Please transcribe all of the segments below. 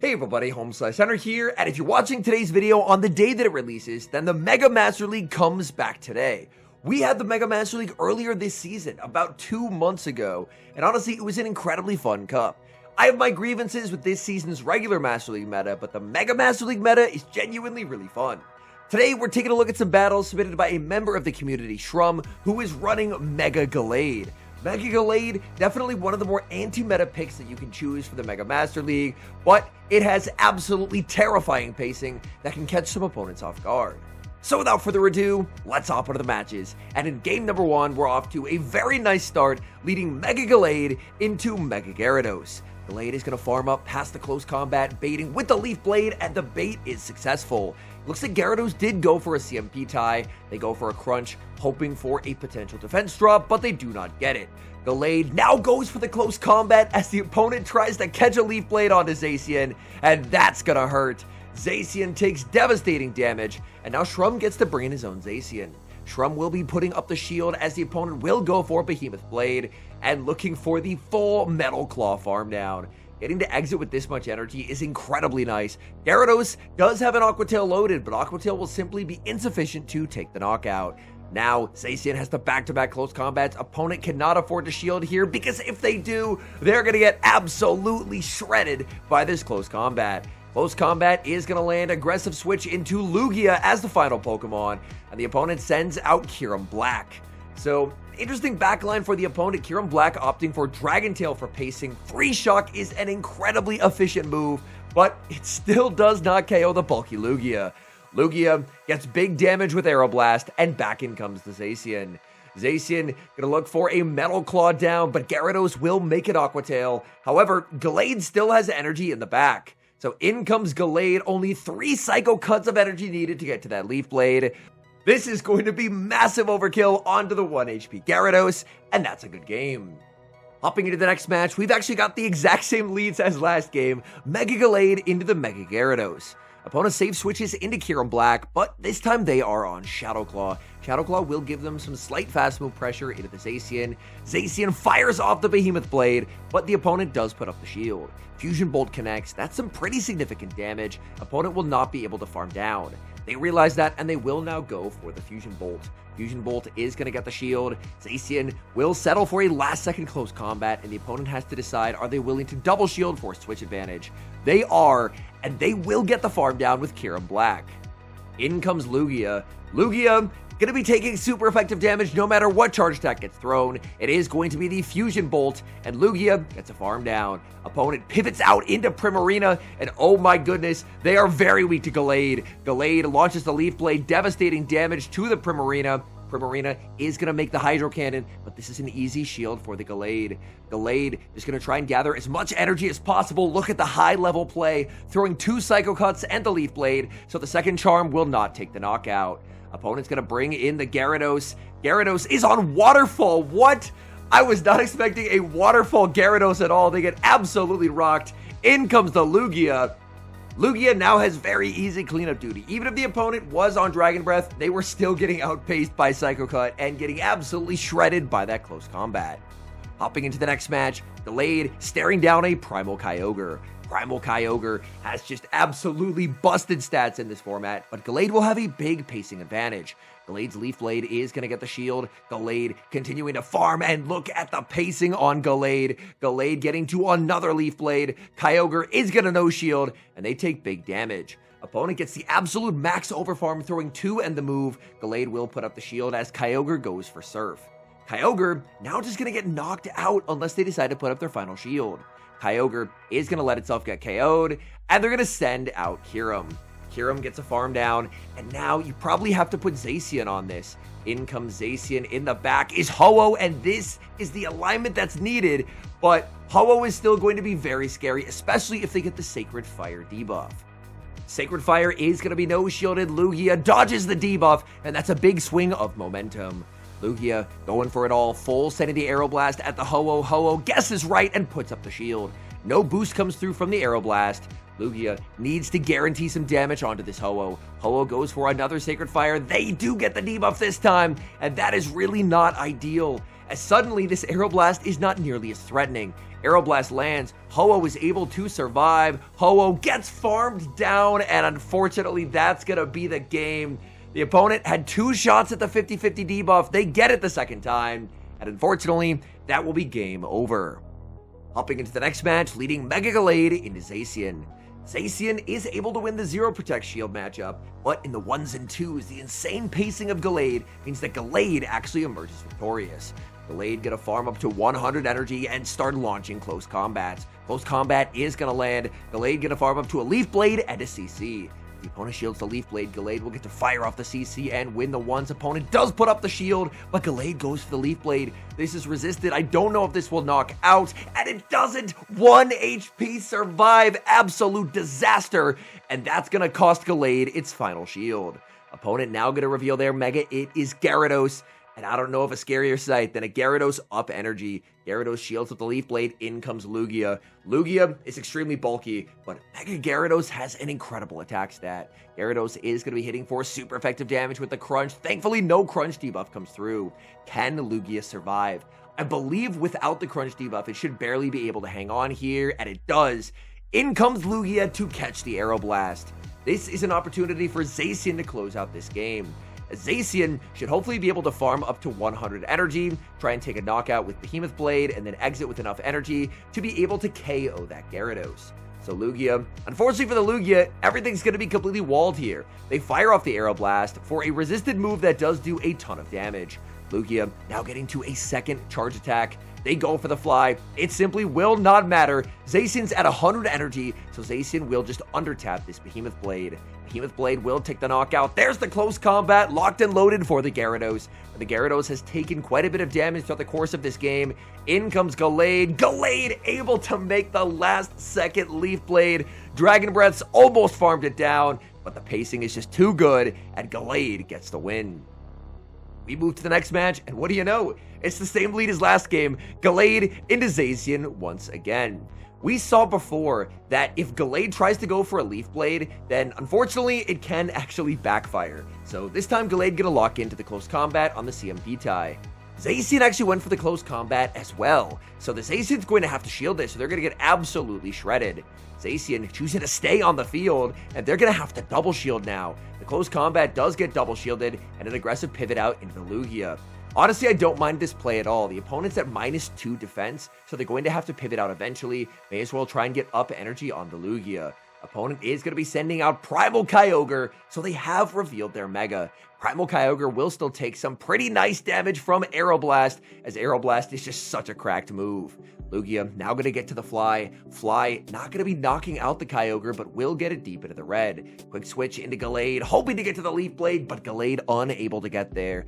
Hey everybody, HomeSliceHenry here, and if you're watching today's video on the day that it releases, then the Mega Master League comes back today. We had the Mega Master League earlier this season, about 2 months ago, and honestly, it was an incredibly fun cup. I have my grievances with this season's regular Master League meta, but the Mega Master League meta is genuinely really fun. Today, we're taking a look at some battles submitted by a member of the community, Shrum, who is running Mega Gallade. Mega Gallade, definitely one of the more anti-meta picks that you can choose for the Mega Master League, but it has absolutely terrifying pacing that can catch some opponents off guard. So without further ado, let's hop into the matches, and in game number 1, we're off to a very nice start, leading Mega Gallade into Mega Gyarados. Gallade is going to farm up past the close combat, baiting with the Leaf Blade, and the bait is successful. Looks like Gyarados did go for a CMP tie. They go for a crunch, hoping for a potential defense drop, but they do not get it. Gallade now goes for the close combat as the opponent tries to catch a Leaf Blade onto Zacian, and that's gonna hurt. Zacian takes devastating damage, and now Shrum gets to bring in his own Zacian. Shrum will be putting up the shield as the opponent will go for Behemoth Blade and looking for the full Metal Claw farm down. Getting to exit with this much energy is incredibly nice. Gyarados does have an Aqua Tail loaded, but Aqua Tail will simply be insufficient to take the knockout. Now, Zacian has the back-to-back close combats. Opponent cannot afford to shield here because if they do, they're going to get absolutely shredded by this close combat. Close combat is going to land aggressive switch into Lugia as the final Pokemon, and the opponent sends out Kyurem Black. So, interesting backline for the opponent. Kyurem Black opting for Dragon Tail for pacing. 3 Shock is an incredibly efficient move, but it still does not KO the bulky Lugia. Lugia gets big damage with Aeroblast, and back in comes the Zacian. Zacian gonna look for a Metal Claw down, but Gyarados will make it Aqua Tail. However, Gallade still has energy in the back. So in comes Gallade, only 3 Psycho Cuts of energy needed to get to that Leaf Blade. This is going to be massive overkill onto the 1 HP Gyarados, and that's a good game. Hopping into the next match, we've actually got the exact same leads as last game, Mega Gallade into the Mega Gyarados. Opponent save switches into Kyurem Black, but this time they are on Shadow Claw. Shadow Claw will give them some slight fast move pressure into the Zacian. Zacian fires off the Behemoth Blade, but the opponent does put up the shield. Fusion Bolt connects, that's some pretty significant damage. Opponent will not be able to farm down. They realize that, and they will now go for the Fusion Bolt. Fusion Bolt is going to get the shield. Zacian will settle for a last-second close combat, and the opponent has to decide, are they willing to double shield for switch advantage? They are, and they will get the farm down with Kyurem Black. In comes Lugia. Lugia going to be taking super effective damage no matter what charge attack gets thrown. It is going to be the Fusion Bolt, and Lugia gets a farm down. Opponent pivots out into Primarina, and oh my goodness, they are very weak to Gallade. Gallade launches the Leaf Blade, devastating damage to the Primarina. Primarina is going to make the Hydro Cannon, but this is an easy shield for the Gallade. Gallade is going to try and gather as much energy as possible. Look at the high-level play, throwing 2 Psycho Cuts and the Leaf Blade, so the second charm will not take the knockout. Opponent's going to bring in the Gyarados. Gyarados is on Waterfall. What? I was not expecting a Waterfall Gyarados at all. They get absolutely rocked. In comes the Lugia. Lugia now has very easy cleanup duty. Even if the opponent was on Dragon Breath, they were still getting outpaced by Psycho Cut and getting absolutely shredded by that close combat. Hopping into the next match, Gallade staring down a Primal Kyogre. Primal Kyogre has just absolutely busted stats in this format, but Gallade will have a big pacing advantage. Gallade's Leaf Blade is going to get the shield. Gallade continuing to farm, and look at the pacing on Gallade. Gallade getting to another Leaf Blade. Kyogre is going to no shield, and they take big damage. Opponent gets the absolute max overfarm, throwing 2 and the move. Gallade will put up the shield as Kyogre goes for Surf. Kyogre now just going to get knocked out unless they decide to put up their final shield. Kyogre is going to let itself get KO'd, and they're going to send out Kyurem. Kyurem gets a farm down, and now you probably have to put Zacian on this. In comes Zacian. In the back is Ho-Oh, and this is the alignment that's needed, but Ho-Oh is still going to be very scary, especially if they get the Sacred Fire debuff. Sacred Fire is going to be no-shielded. Lugia dodges the debuff, and that's a big swing of momentum. Lugia going for it all, full sending the Aeroblast at the Ho-Oh. Ho-Oh guesses right and puts up the shield. No boost comes through from the Aeroblast. Lugia needs to guarantee some damage onto this Ho-Oh. Ho-Oh goes for another Sacred Fire. They do get the debuff this time, and that is really not ideal, as suddenly this Aeroblast is not nearly as threatening. Aeroblast lands. Ho-Oh is able to survive. Ho-Oh gets farmed down, and unfortunately, that's going to be the game. The opponent had 2 shots at the 50-50 debuff. They get it the second time, and unfortunately, that will be game over. Hopping into the next match, leading Mega Gallade into Zacian. Zacian is able to win the Zero Protect Shield matchup, but in the 1s and 2s, the insane pacing of Gallade means that Gallade actually emerges victorious. Gallade gonna farm up to 100 energy and start launching close combats. Close combat is gonna land. Gallade gonna farm up to a Leaf Blade and a CC. The opponent shields the Leaf Blade. Gallade will get to fire off the CC and win the ones. Opponent does put up the shield, but Gallade goes for the Leaf Blade. This is resisted. I don't know if this will knock out, and it doesn't. 1 HP survive. Absolute disaster, and that's going to cost Gallade its final shield. Opponent now going to reveal their Mega. It is Gyarados. And I don't know of a scarier sight than a Gyarados up energy. Gyarados shields with the Leaf Blade, in comes Lugia. Lugia is extremely bulky, but Mega Gyarados has an incredible attack stat. Gyarados is going to be hitting for super effective damage with the Crunch. Thankfully, no Crunch debuff comes through. Can Lugia survive? I believe without the Crunch debuff, it should barely be able to hang on here, and it does. In comes Lugia to catch the Aeroblast. This is an opportunity for Zacian to close out this game. Zacian should hopefully be able to farm up to 100 energy, try and take a knockout with Behemoth Blade, and then exit with enough energy to be able to KO that Gyarados. So Lugia, unfortunately for the Lugia, everything's going to be completely walled here. They fire off the Aeroblast for a resisted move that does do a ton of damage. Lugia now getting to a second charge attack. They go for the fly. It simply will not matter. Zacian's at 100 energy, so Zacian will just undertap this Behemoth Blade. Behemoth Blade will take the knockout. There's the close combat, locked and loaded for the Gyarados. The Gyarados has taken quite a bit of damage throughout the course of this game. In comes Gallade. Gallade able to make the last second Leaf Blade. Dragon Breaths almost farmed it down, but the pacing is just too good, and Gallade gets the win. We move to the next match, and what do you know? It's the same lead as last game. Gallade into Zacian once again. We saw before that if Gallade tries to go for a Leaf Blade, then unfortunately it can actually backfire. So this time Gallade gonna lock into the close combat on the CMP tie. Zacian actually went for the close combat as well. So the Zacian's going to have to shield this, so they're gonna get absolutely shredded. Zacian choosing to stay on the field, and they're gonna have to double shield now. The close combat does get double shielded, and an aggressive pivot out into the Lugia. Honestly, I don't mind this play at all. The opponent's at -2 defense, so they're going to have to pivot out eventually. May as well try and get up energy on the Lugia. Opponent is going to be sending out Primal Kyogre, so they have revealed their Mega. Primal Kyogre will still take some pretty nice damage from Aeroblast, as Aeroblast is just such a cracked move. Lugia now going to get to the Fly. Fly not going to be knocking out the Kyogre, but will get it deep into the red. Quick switch into Gallade, hoping to get to the Leaf Blade, but Gallade unable to get there.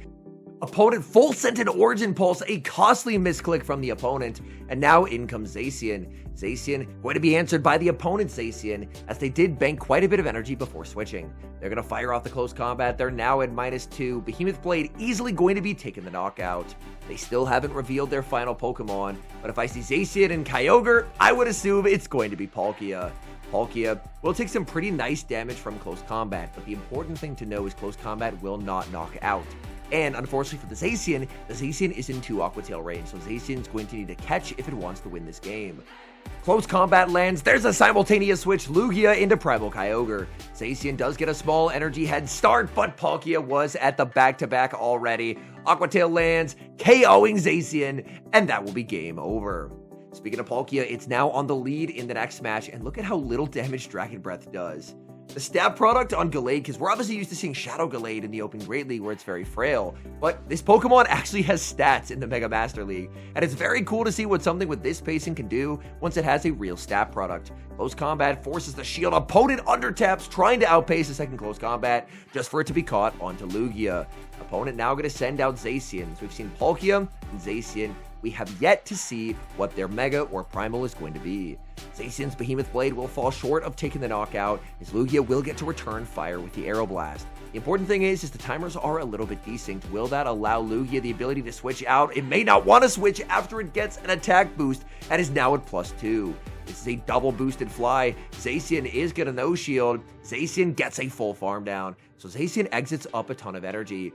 Opponent full sent an Origin Pulse, a costly misclick from the opponent, and now in comes Zacian. Zacian going to be answered by the opponent's Zacian, as they did bank quite a bit of energy before switching. They're going to fire off the close combat. They're now at -2. Behemoth Blade easily going to be taking the knockout. They still haven't revealed their final Pokemon, but if I see Zacian and Kyogre, I would assume it's going to be Palkia. Palkia will take some pretty nice damage from close combat, but the important thing to know is close combat will not knock out. And unfortunately for the Zacian is in 2 Aqua Tail range, so Zacian's going to need to catch if it wants to win this game. Close combat lands, there's a simultaneous switch, Lugia into Primal Kyogre. Zacian does get a small energy head start, but Palkia was at the back-to-back already. Aqua Tail lands, KOing Zacian, and that will be game over. Speaking of Palkia, it's now on the lead in the next match, and look at how little damage Dragon Breath does. The stab product on Gallade, because we're obviously used to seeing Shadow Gallade in the Open Great League where it's very frail, but this Pokemon actually has stats in the Mega Master League, and it's very cool to see what something with this pacing can do once it has a real stat product. Close combat forces the shield, opponent undertaps, trying to outpace the second close combat, just for it to be caught onto Lugia. Opponent now going to send out Zacian. So we've seen Palkia and Zacian. We have yet to see what their Mega or Primal is going to be. Zacian's Behemoth Blade will fall short of taking the knockout, as Lugia will get to return fire with the Aeroblast. The important thing is the timers are a little bit desync. Will that allow Lugia the ability to switch out? It may not want to switch after it gets an attack boost and is now at +2. This is a double boosted fly. Zacian is going to no shield. Zacian gets a full farm down, so Zacian exits up a ton of energy.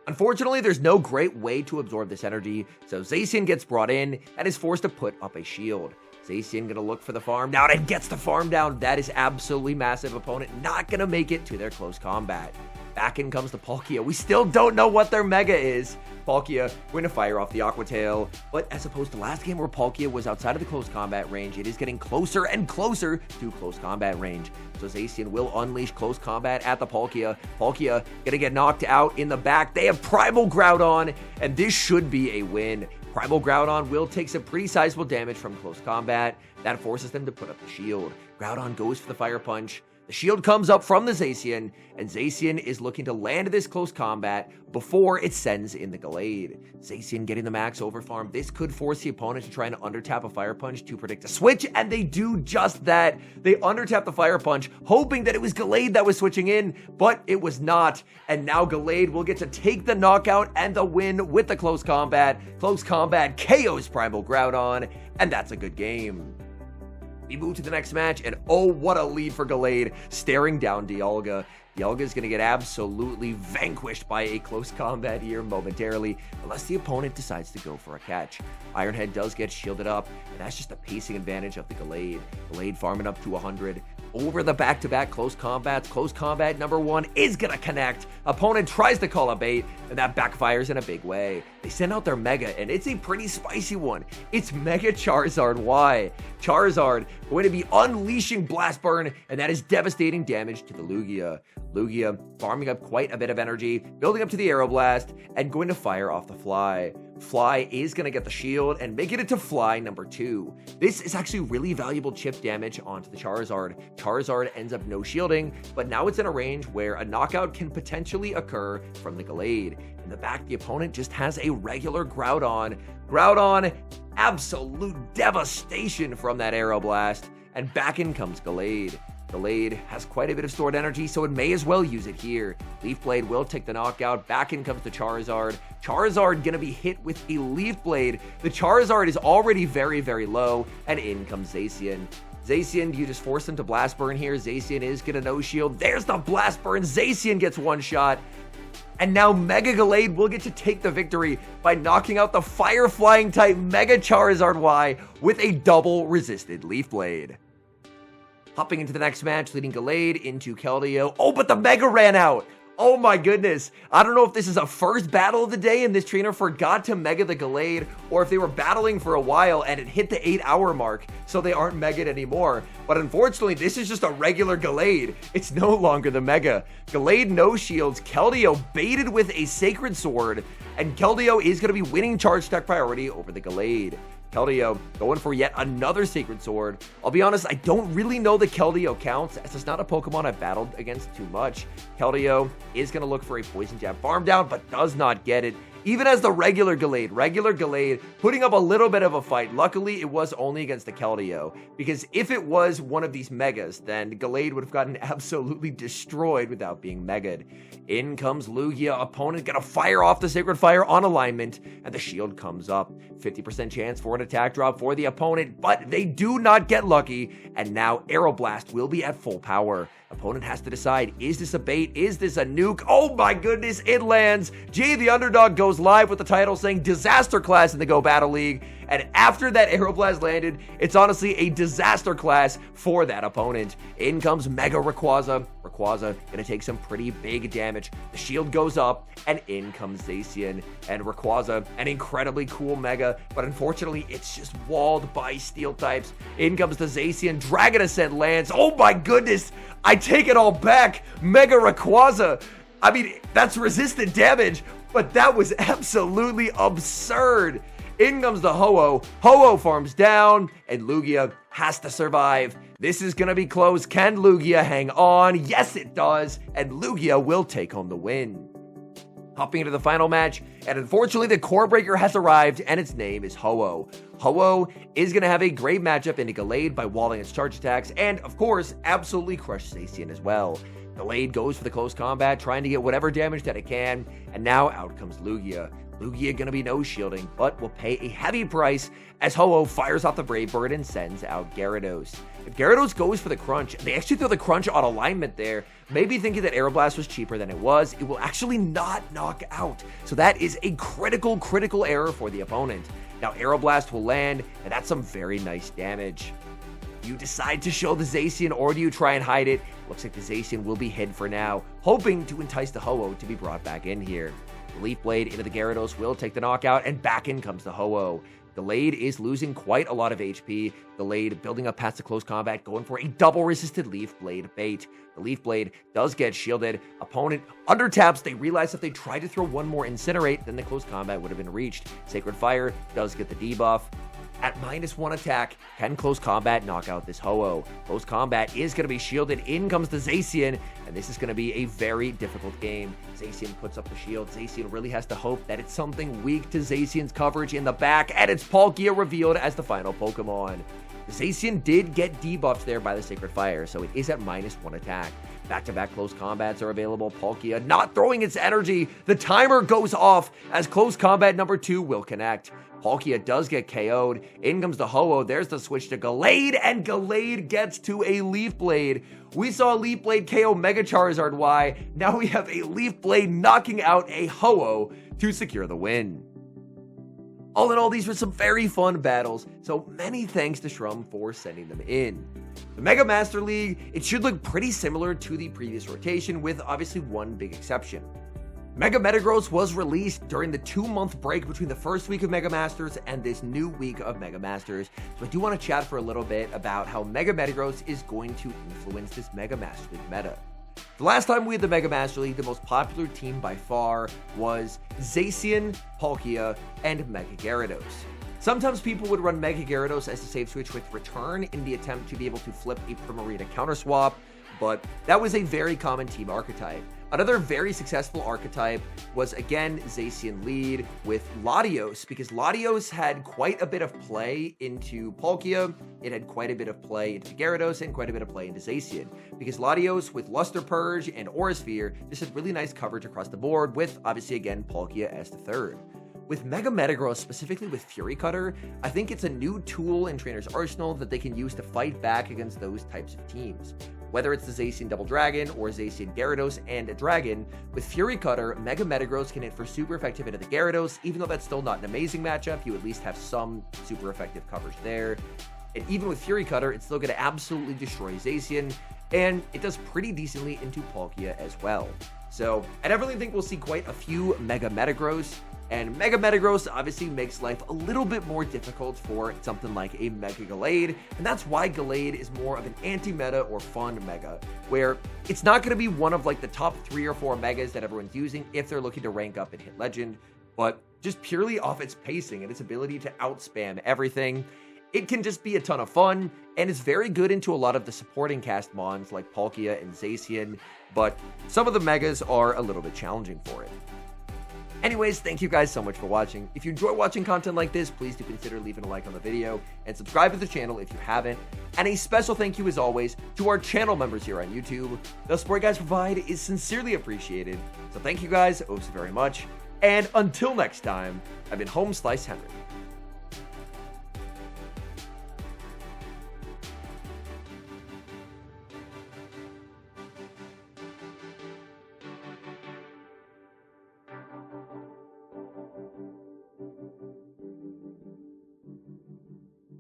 Unfortunately, there's no great way to absorb this energy, so Zacian gets brought in and is forced to put up a shield. Zacian gonna look for the farm down and gets the farm down. That is absolutely massive. Opponent not gonna make it to their close combat. Back in comes the Palkia. We still don't know what their mega is. Palkia going to fire off the Aqua Tail, but as opposed to last game where Palkia was outside of the close combat range, it is getting closer and closer to close combat range. So Zacian will unleash close combat at the Palkia. Palkia gonna get knocked out in the back. They have Primal Groudon, and this should be a win. Primal Groudon will take some pretty sizable damage from close combat. That forces them to put up the shield. Groudon goes for the Fire Punch. The shield comes up from the Zacian, and Zacian is looking to land this close combat before it sends in the Gallade. Zacian getting the max overfarm. This could force the opponent to try and undertap a Fire Punch to predict a switch, and they do just that. They undertap the Fire Punch, hoping that it was Gallade that was switching in, but it was not. And now Gallade will get to take the knockout and the win with the close combat. Close combat KOs Primal Groudon, and that's a good game. We move to the next match, and oh, what a lead for Gallade, staring down Dialga. Dialga is going to get absolutely vanquished by a close combat here momentarily, unless the opponent decides to go for a catch. Ironhead does get shielded up, and that's just the pacing advantage of the Gallade. Gallade farming up to 100. Over the back-to-back close combats. Close combat number 1 is going to connect. Opponent tries to call a bait, and that backfires in a big way. They send out their Mega, and it's a pretty spicy one. It's Mega Charizard Y. Charizard going to be unleashing Blast Burn, and that is devastating damage to the Lugia. Lugia farming up quite a bit of energy, building up to the Aeroblast, and going to fire off the Fly. Fly is going to get the shield and making it to Fly number 2. This is actually really valuable chip damage onto the Charizard. Charizard ends up no shielding, but now it's in a range where a knockout can potentially occur from the Gallade. In the back, the opponent just has a regular Groudon. Groudon, absolute devastation from that Aeroblast, and back in comes Gallade. Gallade has quite a bit of stored energy, so it may as well use it here. Leaf Blade will take the knockout. Back in comes the Charizard. Charizard gonna be hit with a Leaf Blade. The Charizard is already very, very low, and in comes Zacian. Zacian, you just force him to Blast Burn here. Zacian is gonna no shield. There's the Blast Burn. Zacian gets one shot. And now Mega Gallade will get to take the victory by knocking out the Fire Flying type Mega Charizard Y with a double resisted Leaf Blade. Hopping into the next match, leading Gallade into Keldeo. Oh, but the Mega ran out. Oh my goodness. I don't know if this is a first battle of the day and this trainer forgot to Mega the Gallade, or if they were battling for a while and it hit the 8-hour mark, so they aren't Mega'd anymore. But unfortunately, this is just a regular Gallade. It's no longer the Mega. Gallade no shields. Keldeo baited with a Sacred Sword, and Keldeo is going to be winning charge stack priority over the Gallade. Keldeo going for yet another Sacred Sword. I'll be honest, I don't really know that Keldeo counts, as it's not a Pokemon I've battled against too much. Keldeo is going to look for a Poison Jab farm down, but does not get it. Even as the regular Gallade, putting up a little bit of a fight. Luckily, it was only against the Keldeo, because if it was one of these Megas, then Gallade would have gotten absolutely destroyed without being Mega'd. In comes Lugia. Opponent gonna fire off the Sacred Fire on alignment, and the shield comes up. 50% chance for an attack drop for the opponent, but they do not get lucky, and now Aeroblast will be at full power. Opponent has to decide, is this a bait? Is this a nuke? Oh my goodness, it lands. Jay the Underdog goes live with the title saying Disaster Class in the Go Battle League. And after that Aeroblast landed, it's honestly a disaster class for that opponent. In comes Mega Rayquaza. Rayquaza gonna take some pretty big damage. The shield goes up, and in comes Zacian. And Rayquaza, an incredibly cool Mega, but unfortunately, it's just walled by Steel types. In comes the Zacian. Dragon Ascent lands. Oh my goodness, I take it all back. Mega Rayquaza. I mean, that's resistant damage, but that was absolutely absurd. In comes the Ho-Oh. Ho-Oh farms down, and Lugia has to survive. This is going to be close. Can Lugia hang on? Yes, it does, and Lugia will take home the win. Hopping into the final match, and unfortunately, the Core Breaker has arrived, and its name is Ho-Oh. Ho-Oh is going to have a great matchup into Gallade by walling its charge attacks, and of course, absolutely crush Zacian as well. Gallade goes for the close combat, trying to get whatever damage that it can, and now out comes Lugia. Lugia gonna be no shielding, but will pay a heavy price as Ho-Oh fires off the Brave Bird and sends out Gyarados. But Gyarados goes for the crunch. They actually throw the crunch on alignment there, maybe thinking that Aeroblast was cheaper than it was. It will actually not knock out. So that is a critical error for the opponent. Now Aeroblast will land, and that's some very nice damage. You decide to show the Zacian, or do you try and hide it? Looks like the Zacian will be hid for now, hoping to entice the Ho-Oh to be brought back in here. The Leaf Blade into the Gyarados will take the knockout, and back in comes the Ho-Oh. Gallade is losing quite a lot of HP. Gallade building up past the close combat, going for a double resisted Leaf Blade bait. The Leaf Blade does get shielded. Opponent under taps. They realize if they try to throw one more Incinerate, then the close combat would have been reached. Sacred Fire does get the debuff. At -1 attack, can close combat knock out this Ho-Oh? Close combat is going to be shielded. In comes the Zacian, and this is going to be a very difficult game. Zacian puts up the shield. Zacian really has to hope that it's something weak to Zacian's coverage in the back, and it's Palkia revealed as the final Pokemon. The Zacian did get debuffed there by the Sacred Fire, so it is at -1 attack. Back-to-back close combats are available. Palkia not throwing its energy. The timer goes off as close combat number 2 will connect. Palkia does get KO'd. In comes the Ho-Oh. There's the switch to Gallade, and Gallade gets to a Leaf Blade. We saw Leaf Blade KO Mega Charizard Y. Now we have a Leaf Blade knocking out a Ho-Oh to secure the win. All in all, these were some very fun battles, so many thanks to Shrum for sending them in. The Mega Master League, it should look pretty similar to the previous rotation, with obviously one big exception. Mega Metagross was released during the 2-month break between the first week of Mega Masters and this new week of Mega Masters, so I do want to chat for a little bit about how Mega Metagross is going to influence this Mega Master League meta. The last time we had the Mega Master League, the most popular team by far was Zacian, Palkia, and Mega Gyarados. Sometimes people would run Mega Gyarados as a save switch with Return in the attempt to be able to flip a Primarina counter swap, but that was a very common team archetype. Another very successful archetype was, again, Zacian lead with Latios, because Latios had quite a bit of play into Palkia, it had quite a bit of play into Gyarados, and quite a bit of play into Zacian. Because Latios with Luster Purge and Aura Sphere, this had really nice coverage across the board, with, obviously, again, Palkia as the third. With Mega Metagross, specifically with Fury Cutter, I think it's a new tool in Trainer's arsenal that they can use to fight back against those types of teams. Whether it's the Zacian Double Dragon or Zacian Gyarados and a Dragon, with Fury Cutter, Mega Metagross can hit for super effective into the Gyarados. Even though that's still not an amazing matchup, you at least have some super effective coverage there. And even with Fury Cutter, it's still going to absolutely destroy Zacian, and it does pretty decently into Palkia as well. So I definitely think we'll see quite a few Mega Metagross. And Mega Metagross obviously makes life a little bit more difficult for something like a Mega Gallade, and that's why Gallade is more of an anti-meta or fun Mega, where it's not going to be one of like the top 3 or 4 Megas that everyone's using if they're looking to rank up and hit Legend, but just purely off its pacing and its ability to outspam everything. It can just be a ton of fun, and it's very good into a lot of the supporting cast mons like Palkia and Zacian, but some of the Megas are a little bit challenging for it. Anyways, thank you guys so much for watching. If you enjoy watching content like this, please do consider leaving a like on the video and subscribe to the channel if you haven't. And a special thank you as always to our channel members here on YouTube. The support you guys provide is sincerely appreciated. So thank you guys oh so very much. And until next time, I've been HomeSliceHenry.